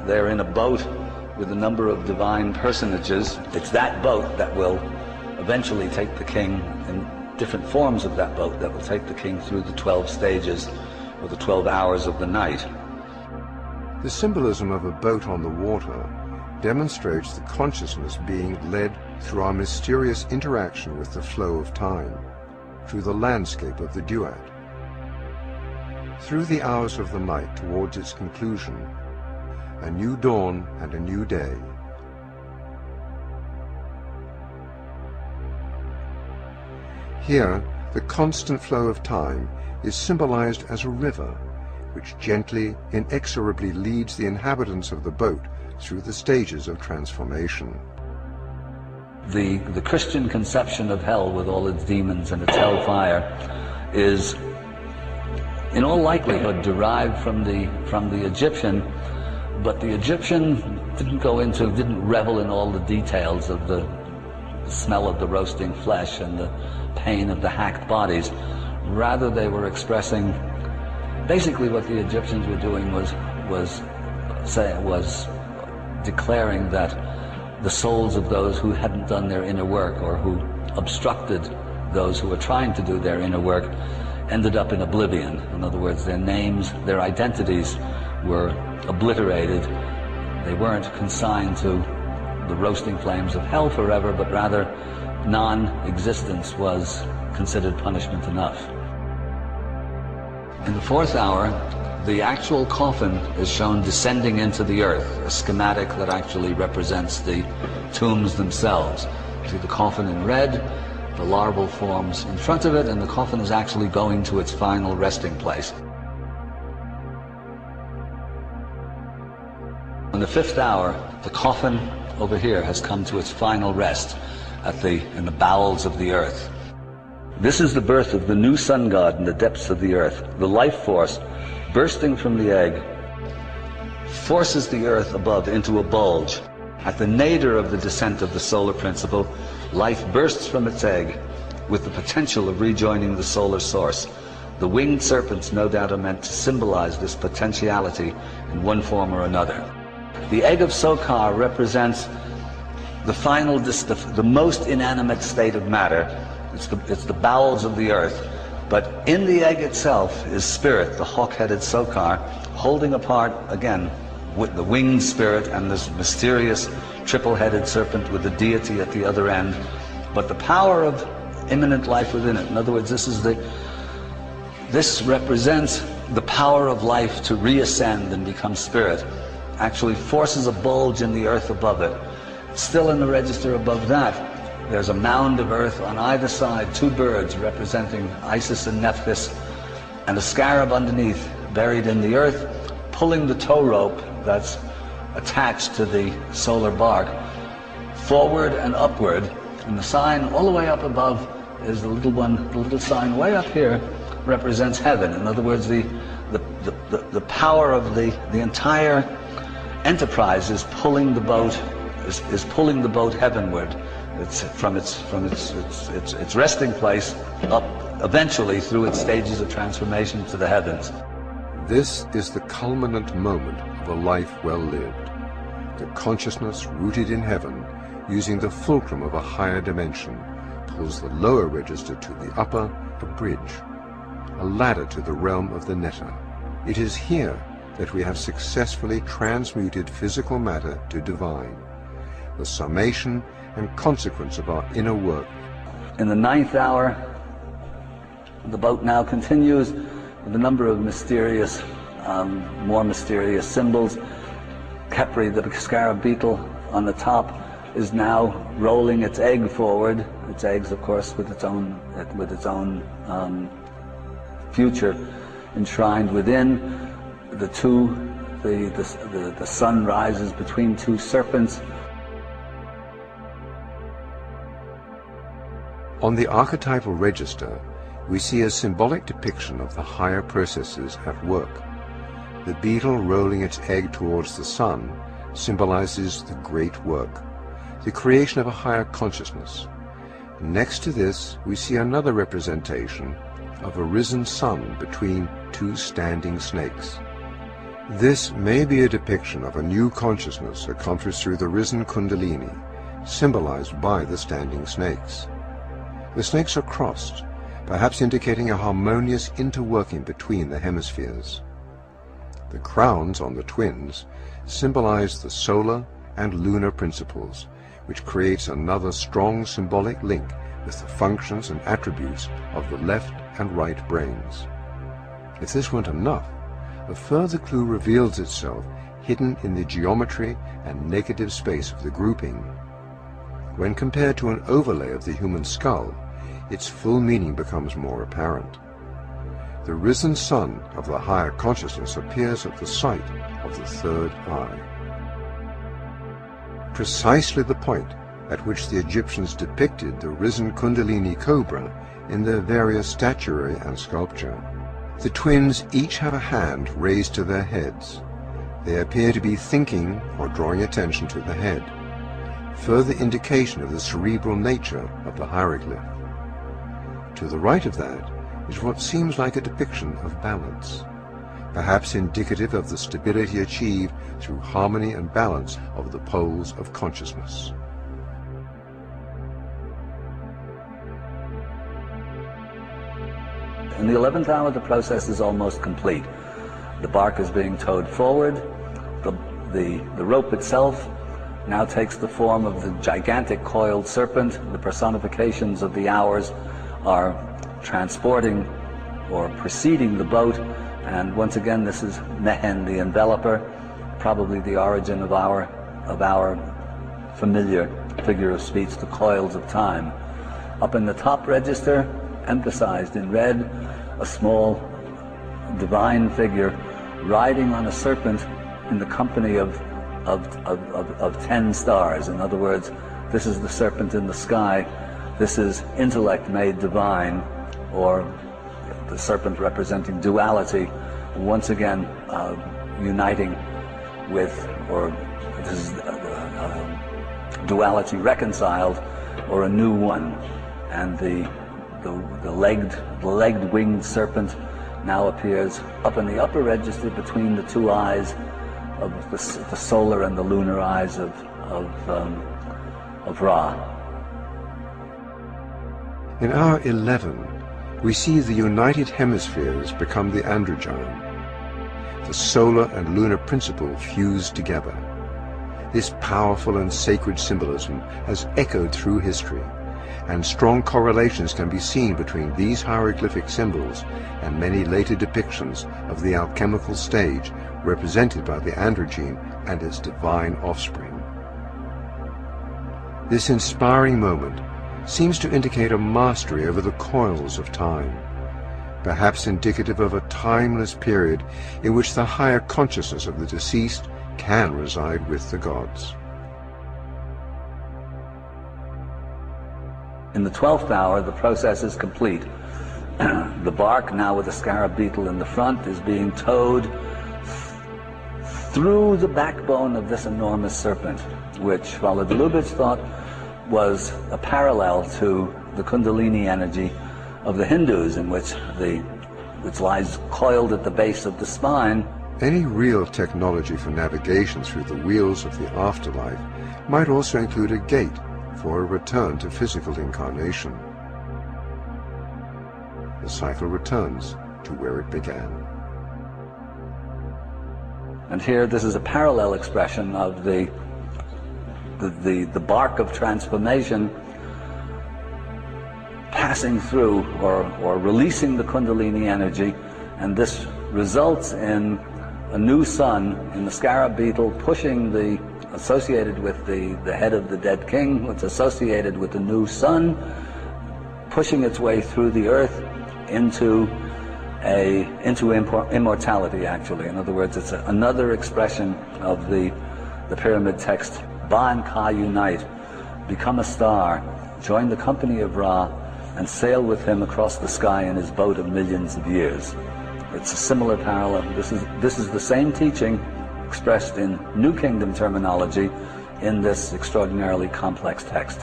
they're in a boat with a number of divine personages. It's that boat that will eventually take the king, in different forms of that boat, that will take the king through the 12 stages or the 12 hours of the night. The symbolism of a boat on the water demonstrates the consciousness being led through our mysterious interaction with the flow of time, through the landscape of the duat. Through the hours of the night towards its conclusion, a new dawn and a new day. Here, the constant flow of time is symbolized as a river, which gently, inexorably leads the inhabitants of the boat through the stages of transformation. The Christian conception of hell, with all its demons and its hellfire, is in all likelihood derived from the Egyptian, but the Egyptian didn't revel in all the details of the smell of the roasting flesh and the pain of the hacked bodies. Rather, they were expressing, basically what the Egyptians were doing was declaring that the souls of those who hadn't done their inner work, or who obstructed those who were trying to do their inner work, ended up in oblivion. In other words, their names, their identities were obliterated. They weren't consigned to the roasting flames of hell forever, but rather non-existence was considered punishment enough. In the fourth hour, the actual coffin is shown descending into the earth, a schematic that actually represents the tombs themselves. You see the coffin in red, the larval forms in front of it, and the coffin is actually going to its final resting place. In the fifth hour, the coffin over here has come to its final rest in the bowels of the earth. This is the birth of the new sun god in the depths of the earth. The life force bursting from the egg forces the earth above into a bulge. At the nadir of the descent of the solar principle, life bursts from its egg with the potential of rejoining the solar source. The winged serpents no doubt are meant to symbolize this potentiality in one form or another. The egg of Sokar represents the final, the most inanimate state of matter. It's the bowels of the earth. But in the egg itself is spirit, the hawk-headed Sokar, holding apart, again, with the winged spirit and this mysterious triple-headed serpent with the deity at the other end. But the power of immanent life within it. In other words, this represents the power of life to reascend and become spirit. Actually forces a bulge in the earth above it. Still in the register above that, there's a mound of earth on either side, two birds representing Isis and Nephthys, and a scarab underneath, buried in the earth, pulling the tow rope that's attached to the solar bark forward and upward. And the sign all the way up above is the little sign way up here represents heaven. In other words, the power of the entire enterprise is pulling the boat heavenward. It's from its resting place up eventually through its stages of transformation to the heavens. This is the culminant moment of a life well lived. The consciousness rooted in heaven, using the fulcrum of a higher dimension, pulls the lower register to the upper, a bridge, a ladder to the realm of the netta. It is here that we have successfully transmuted physical matter to divine, the summation and consequence of our inner work. In the ninth hour, the boat now continues with a number of mysterious, more mysterious symbols. Khepri, the scarab beetle on the top, is now rolling its egg forward. Its eggs, of course, with its own future enshrined within. The sun rises between two serpents. On the archetypal register, we see a symbolic depiction of the higher processes at work. The beetle rolling its egg towards the sun symbolizes the great work, the creation of a higher consciousness. Next to this, we see another representation of a risen sun between two standing snakes. This may be a depiction of a new consciousness accomplished through the risen Kundalini, symbolized by the standing snakes. The snakes are crossed, perhaps indicating a harmonious interworking between the hemispheres. The crowns on the twins symbolize the solar and lunar principles, which creates another strong symbolic link with the functions and attributes of the left and right brains. If this weren't enough, a further clue reveals itself hidden in the geometry and negative space of the grouping. When compared to an overlay of the human skull, its full meaning becomes more apparent. The risen sun of the higher consciousness appears at the site of the third eye. Precisely the point at which the Egyptians depicted the risen Kundalini cobra in their various statuary and sculpture. The twins each have a hand raised to their heads. They appear to be thinking or drawing attention to the head, further indication of the cerebral nature of the hieroglyph. To the right of that is what seems like a depiction of balance, perhaps indicative of the stability achieved through harmony and balance of the poles of consciousness. In the 11th hour, the process is almost complete. The bark is being towed forward. The rope itself now takes the form of the gigantic coiled serpent. The personifications of the hours are transporting or preceding the boat, and once again this is Mehen, the enveloper, probably the origin of our familiar figure of speech, the coils of time. Up in the top register, emphasized in red, a small divine figure riding on a serpent in the company of 10 stars. In other words, this is the serpent in the sky. This is intellect made divine, or the serpent representing duality, once again uniting with, or this is duality reconciled, or a new one. And the legged winged serpent now appears up in the upper register between the two eyes of the solar and the lunar eyes of Ra. In hour 11, we see the united hemispheres become the androgyne, the solar and lunar principle fused together. This powerful and sacred symbolism has echoed through history, and strong correlations can be seen between these hieroglyphic symbols and many later depictions of the alchemical stage represented by the androgyne and its divine offspring. This inspiring moment seems to indicate a mastery over the coils of time, perhaps indicative of a timeless period in which the higher consciousness of the deceased can reside with the gods. In the 12th hour, the process is complete. The bark, now with the scarab beetle in the front, is being towed through the backbone of this enormous serpent, which, while the Lubitsch thought was a parallel to the Kundalini energy of the Hindus, in which lies coiled at the base of the spine. Any real technology for navigation through the wheels of the afterlife might also include a gate for a return to physical incarnation. The cycle returns to where it began. And here, this is a parallel expression of the bark of transformation passing through or releasing the Kundalini energy, and this results in a new sun in the scarab beetle pushing associated with the head of the dead king, it's associated with the new sun, pushing its way through the earth into immortality, actually. In other words, it's another expression of the pyramid text. Ba and Ka unite, become a star, join the company of Ra, and sail with him across the sky in his boat of millions of years. It's a similar parallel. This is the same teaching expressed in New Kingdom terminology in this extraordinarily complex text.